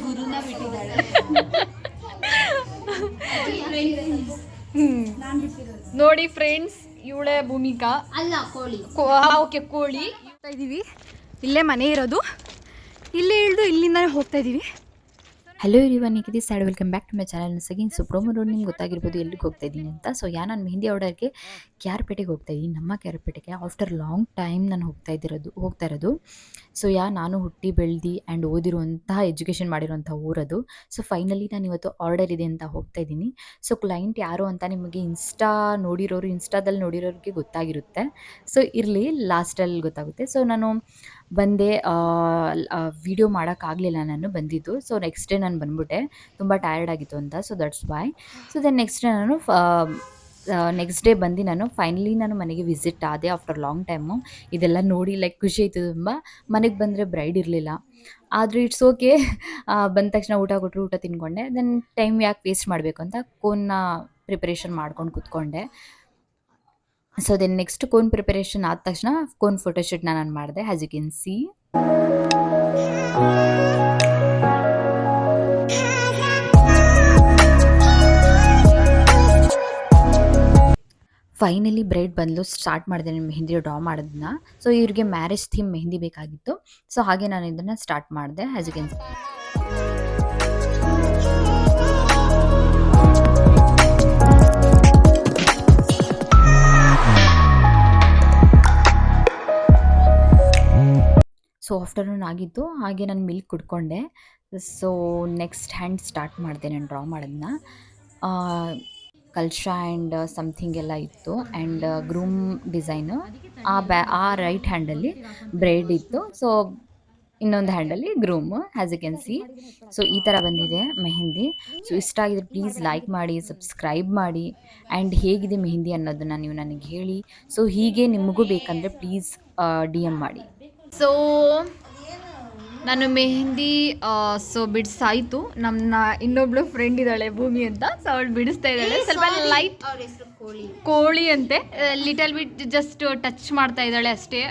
ಗುರುನ ಬಿಟ್ಟಿದ್ದಾಳೆ. ನೋಡಿ ಫ್ರೆಂಡ್ಸ್, ಇವಳೆ ಭೂಮಿಕಾ ಅಲ್ಲ ಕೋಳಿ. ಓಕೆ, ಕೋಳಿ ಹೋಗ್ತಾ ಇದ್ದೀವಿ. ಇಲ್ಲೇ ಮನೆ ಇರೋದು, ಇಲ್ಲೇ ಇಳಿದು ಇಲ್ಲಿಂದಾನೆ ಹೋಗ್ತಾ ಇದ್ದೀವಿ. ಹಲೋ ಎವ್ರಿವನ್, ನಿಖಿತಿ ಸ್ಯಾಡ್, welcome back to my channel ಸಗಿನ್. ಸೊ ಪ್ರೋಮೋ ರೋಡ್ ನಿಮ್ಗೆ ಗೊತ್ತಾಗಿರ್ಬೋದು ಎಲ್ಲಿಗೆ ಹೋಗ್ತಾ ಇದ್ದೀನಿ ಅಂತ. ಸೊ ನಾನು ಮೆಹಂದಿ ಆರ್ಡರ್ಗೆ ಕ್ಯಾರ್ಪೇಟೆಗೆ ಹೋಗ್ತಾ ಇದ್ದೀನಿ, ನಮ್ಮ ಕ್ಯಾರ್ಪೇಟೆಗೆ. ಆಫ್ಟರ್ ಲಾಂಗ್ ಟೈಮ್ ನಾನು ಹೋಗ್ತಾ ಇರೋದು. ಸೊ ನಾನು ಹುಟ್ಟಿ ಬೆಳೆದು ಆ್ಯಂಡ್ ಓದಿರುವಂತಹ ಎಜುಕೇಷನ್ ಮಾಡಿರುವಂಥ ಊರದು. ಸೊ ಫೈನಲಿ ನಾನು ಇವತ್ತು ಆರ್ಡರ್ ಇದೆ ಅಂತ ಹೋಗ್ತಾ ಇದ್ದೀನಿ. ಸೊ ಕ್ಲೈಂಟ್ ಯಾರು ಅಂತ ನಿಮಗೆ ಇನ್ಸ್ಟಾದಲ್ಲಿ ನೋಡಿರೋರಿಗೆ ಗೊತ್ತಾಗಿರುತ್ತೆ. ಸೊ ಇರಲಿ, ಲಾಸ್ಟಲ್ಲಿ ಗೊತ್ತಾಗುತ್ತೆ. ಸೊ ನಾನು ಬಂದೆ, ವಿಡಿಯೋ ಮಾಡೋಕ್ಕಾಗಲಿಲ್ಲ, ನಾನು ಬಂದಿದ್ದು. ಸೊ ನೆಕ್ಸ್ಟ್ ಡೇ ನಾನು ಬಂದ್ಬಿಟ್ಟೆ, ತುಂಬ ಟಯರ್ಡ್ ಆಗಿತ್ತು ಅಂತ. So that's why. So then next day ಬಂದು ನಾನು ಫೈನಲಿ ಮನೆಗೆ ವಿಸಿಟ್ ಆದೆ ಆಫ್ಟರ್ ಲಾಂಗ್ ಟೈಮು. ಇದೆಲ್ಲ ನೋಡಿ ಖುಷಿ ಆಯಿತು ತುಂಬ. ಮನೆಗೆ ಬಂದರೆ ಬ್ರೈಡ್ ಇರಲಿಲ್ಲ, ಆದರೆ ಇಟ್ಸ್ ಓಕೆ. ಬಂದ ತಕ್ಷಣ ಊಟ ಕೊಟ್ಟರು, ಊಟ ತಿನ್ಕೊಂಡೆ. ದೆನ್ ಟೈಮ್ ಯಾಕೆ ವೇಸ್ಟ್ ಮಾಡಬೇಕು ಅಂತ ಕೋನ್ನ ಪ್ರಿಪರೇಷನ್ ಮಾಡ್ಕೊಂಡು ಕೂತ್ಕೊಂಡೆ. So then next cone preparation ಆದ ತಕ್ಷಣ ಕೋನ್ ಫೋಟೋಶೂಟ್ನ ನಾನು ಮಾಡಿದೆ, as you can see. Finally bride ಬಂದು ಸ್ಟಾರ್ಟ್ ಮಾಡಿದೆ ನಾನು ಮೆಹಂದಿ ಡ್ರಾ ಮಾಡೋದನ್ನ. ಸೊ ಇವ್ರಿಗೆ ಮ್ಯಾರೇಜ್ ಥೀಮ್ ಮೆಹಂದಿ ಬೇಕಾಗಿತ್ತು. ಸೊ ಹಾಗೆ ನಾನು ಇದನ್ನು ಸ್ಟಾರ್ಟ್ ಮಾಡಿದೆ, as you can see. So afternoon ಆಗಿತ್ತು, ಹಾಗೆ ನಾನು ಮಿಲ್ಕ್ ಕುಡ್ಕೊಂಡೆ. ಸೊ ನೆಕ್ಸ್ಟ್ ಹ್ಯಾಂಡ್ ಸ್ಟಾರ್ಟ್ ಮಾಡಿದೆ ನಾನು ಡ್ರಾ ಮಾಡೋದನ್ನ. ಕಲ್ಶ ಆ್ಯಂಡ್ ಸಮಥಿಂಗ್ ಎಲ್ಲ ಇತ್ತು, ಆ್ಯಂಡ್ ಗ್ರೂಮ್ ಡಿಸೈನು ಆ ರೈಟ್ ಹ್ಯಾಂಡಲ್ಲಿ ಬ್ರೈಡ್ ಇತ್ತು. ಸೊ ಇನ್ನೊಂದು ಹ್ಯಾಂಡಲ್ಲಿ groom, as you can see. So ಈ ಥರ ಬಂದಿದೆ ಮೆಹಂದಿ. ಸೊ ಇಷ್ಟ ಆಗಿದ್ರೆ ಪ್ಲೀಸ್ ಲೈಕ್ ಮಾಡಿ, ಸಬ್ಸ್ಕ್ರೈಬ್ ಮಾಡಿ, ಆ್ಯಂಡ್ ಹೇಗಿದೆ ಮೆಹಂದಿ ಅನ್ನೋದನ್ನು ನೀವು ನನಗೆ ಹೇಳಿ. ಸೊ ಹೀಗೆ ನಿಮಗೂ ಬೇಕಂದರೆ ಪ್ಲೀಸ್ DM ಮಾಡಿ. ಸೊ ನಾನು ಮೆಹಂದಿ ಬಿಡಿಸಾಯಿತು. ನಮ್ಮ ಇನ್ನೊಬ್ಳು ಫ್ರೆಂಡ್ ಇದ್ದಾಳೆ ಭೂಮಿ ಅಂತ, ಸೊ ಅವಳು ಬಿಡಿಸ್ತಾ ಇದ್ದಾಳೆ. ಸ್ವಲ್ಪ ಲೈಟ್, ಅವ್ರ ಹೆಸರು ಕೋಳಿ. ಕೋಳಿ ಅಂತೆ, ಲಿಟಲ್ ಬಿಟ್ ಜಸ್ಟ್ ಟಚ್ ಮಾಡ್ತಾ ಇದ್ದಾಳೆ ಅಷ್ಟೇ.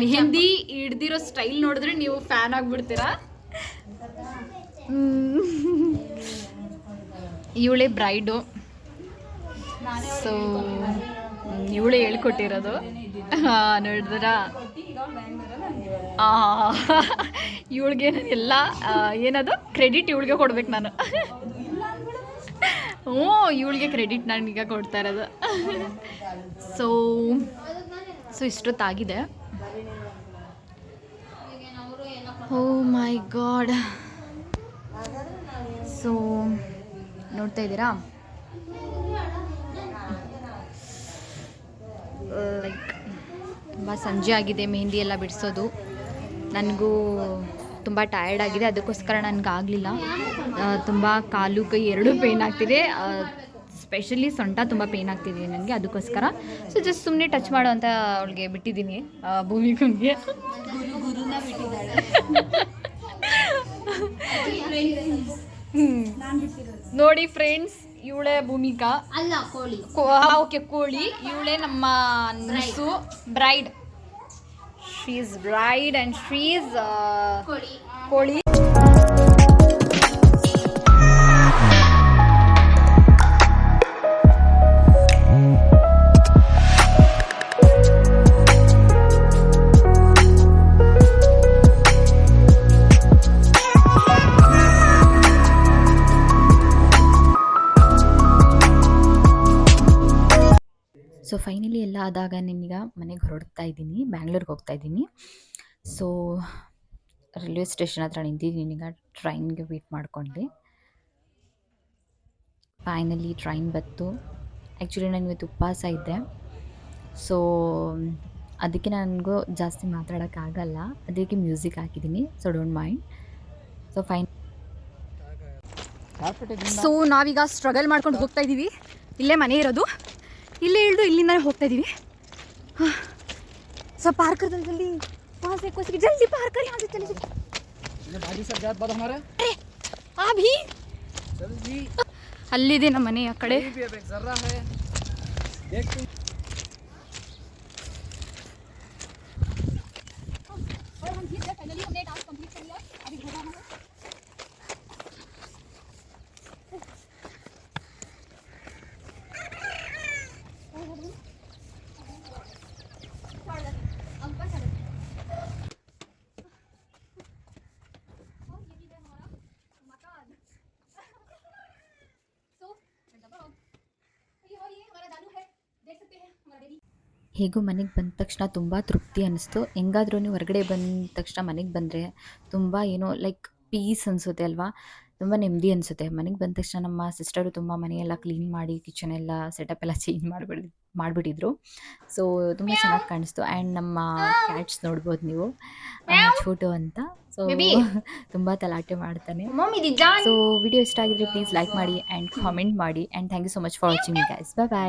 ಮೆಹಂದಿ ಹಿಡ್ದಿರೋ ಸ್ಟೈಲ್ ನೋಡಿದ್ರೆ ನೀವು ಫ್ಯಾನ್ ಆಗಿಬಿಡ್ತೀರಾ. ಇವಳೇ ಬ್ರೈಡು. ಸೊ ಇವಳೇ ಹೇಳ್ಕೊಟ್ಟಿರೋದು, ನೋಡಿದ್ರ. ಇವಳಿಗೆ ನಾನು ಎಲ್ಲ ಏನದು ಕ್ರೆಡಿಟ್ ಇವಳಿಗೆ ಕೊಡ್ಬೇಕು ನಾನು. ಇವಳಿಗೆ ಕ್ರೆಡಿಟ್ ನಾನೀಗ ಕೊಡ್ತಾ ಇರೋದು. ಸೊ ಇಷ್ಟೊತ್ತಾಗಿದೆ. ಓ ಮೈ ಗಾಡ್. ಸೊ ನೋಡ್ತಾ ಇದ್ದೀರಾ, ತುಂಬ ಸಂಜೆ ಆಗಿದೆ ಮೆಹಂದಿ ಎಲ್ಲ ಬಿಡಿಸೋದು. ನನಗೂ ತುಂಬ ಟಯರ್ಡ್ ಆಗಿದೆ, ಅದಕ್ಕೋಸ್ಕರ ನನಗಾಗಲಿಲ್ಲ. ತುಂಬ ಕಾಲು ಕೈ ಎರಡೂ ಪೇಯ್ನ್ ಆಗ್ತಿದೆ, ಸ್ಪೆಷಲಿ ಸೊಂಟ ತುಂಬ ಪೇಯ್ನ್ ಆಗ್ತಿದೆ ನನಗೆ, ಅದಕ್ಕೋಸ್ಕರ. ಸೊ ಜಸ್ಟ್ ಸುಮ್ಮನೆ ಟಚ್ ಮಾಡೋ ಅಂತ ಅವಳಿಗೆ ಬಿಟ್ಟಿದ್ದೀನಿ, ಭೂಮಿಕಂಗೆ. ಗುರುನ ಬಿಟ್ಟಿದ್ದಾಳೆ. ನೋಡಿ ಫ್ರೆಂಡ್ಸ್, ಇವಳೆ ಭೂಮಿಕಾ ಅಲ್ಲ ಕೋಳಿ. ಓಕೆ, ಕೋಳಿ. ಇವಳೆ ನಮ್ಮ nurse, bride. She is bride and she is ಕೋಳಿ. ಸೊ ಫೈನಲಿ ಎಲ್ಲ ಆದಾಗ ನಾನೀಗ ಮನೆಗೆ ಹೊರಡ್ತಾ ಇದ್ದೀನಿ, ಬ್ಯಾಂಗ್ಳೂರ್ಗೆ ಹೋಗ್ತಾ ಇದ್ದೀನಿ. ಸೊ ರೈಲ್ವೆ ಸ್ಟೇಷನ್ ಹತ್ರ ನಿಂತಿದ್ದೀನಿ, ಈಗ ಟ್ರೈನ್ಗೆ ವೇಟ್ ಮಾಡಿಕೊಂಡೆ. ಫೈನಲಿ ಟ್ರೈನ್ ಬಂತು. ಆ್ಯಕ್ಚುಲಿ ನಾನು ಇವತ್ತು ಉಪವಾಸ ಇದ್ದೆ, ಸೊ ಅದಕ್ಕೆ ನನಗೂ ಜಾಸ್ತಿ ಮಾತಾಡೋಕ್ಕಾಗಲ್ಲ, ಅದಕ್ಕೆ ಮ್ಯೂಸಿಕ್ ಹಾಕಿದ್ದೀನಿ. So don't mind. ಸೊ ನಾವೀಗ ಸ್ಟ್ರಗಲ್ ಮಾಡ್ಕೊಂಡು ಹೋಗ್ತಾ ಇದ್ದೀವಿ. ಇಲ್ಲೇ ಮನೆ ಇರೋದು, ಇಲ್ಲೇ ಇಳಿದು ಇಲ್ಲಿಂದಾನೆ ಹೋಗ್ತಾ ಇದ್ದೀವಿ. ಸೊ ಪಾರ್ಕ್ ಜಲ್ದಿ ಜಲ್ದಿ ಪಾರ್ಕ್ ಅಲ್ಲಿದೆ ನಮ್ಮ ಮನೆ ಆ ಕಡೆ. ಹೇಗೂ ಮನೆಗೆ ಬಂದ ತಕ್ಷಣ ತುಂಬ ತೃಪ್ತಿ ಅನ್ನಿಸ್ತು. ಹೆಂಗಾದ್ರೂ ಹೊರಗಡೆ ಬಂದ ತಕ್ಷಣ ಮನೆಗೆ ಬಂದರೆ ತುಂಬ ಏನೋ ಲೈಕ್ ಪೀಸ್ ಅನಿಸುತ್ತೆ ಅಲ್ವಾ, ತುಂಬ ನೆಮ್ಮದಿ ಅನಿಸುತ್ತೆ. ಮನೆಗೆ ಬಂದ ತಕ್ಷಣ ನಮ್ಮ ಸಿಸ್ಟರು ತುಂಬ ಮನೆಯೆಲ್ಲ ಕ್ಲೀನ್ ಮಾಡಿ ಕಿಚನ್ ಎಲ್ಲ ಸೆಟಪ್ ಎಲ್ಲ ಚೇಂಜ್ ಮಾಡಿಬಿಟ್ಟಿದ್ರು. ಸೊ ತುಂಬ ಚೆನ್ನಾಗಿ ಕಾಣಿಸ್ತು. ಆ್ಯಂಡ್ ನಮ್ಮ ಕ್ಯಾಟ್ಸ್ ನೋಡ್ಬೋದು ನೀವು, ಛೋಟು ಅಂತ. ಸೊ ತುಂಬ ತಲಾಟೆ ಮಾಡ್ತಾನೆ. ಸೊ ವಿಡಿಯೋ ಇಷ್ಟ ಆಗಿದ್ರೆ ಪ್ಲೀಸ್ ಲೈಕ್ ಮಾಡಿ ಆ್ಯಂಡ್ ಕಾಮೆಂಟ್ ಮಾಡಿ. And thank you so much for watching guys. Bye bye.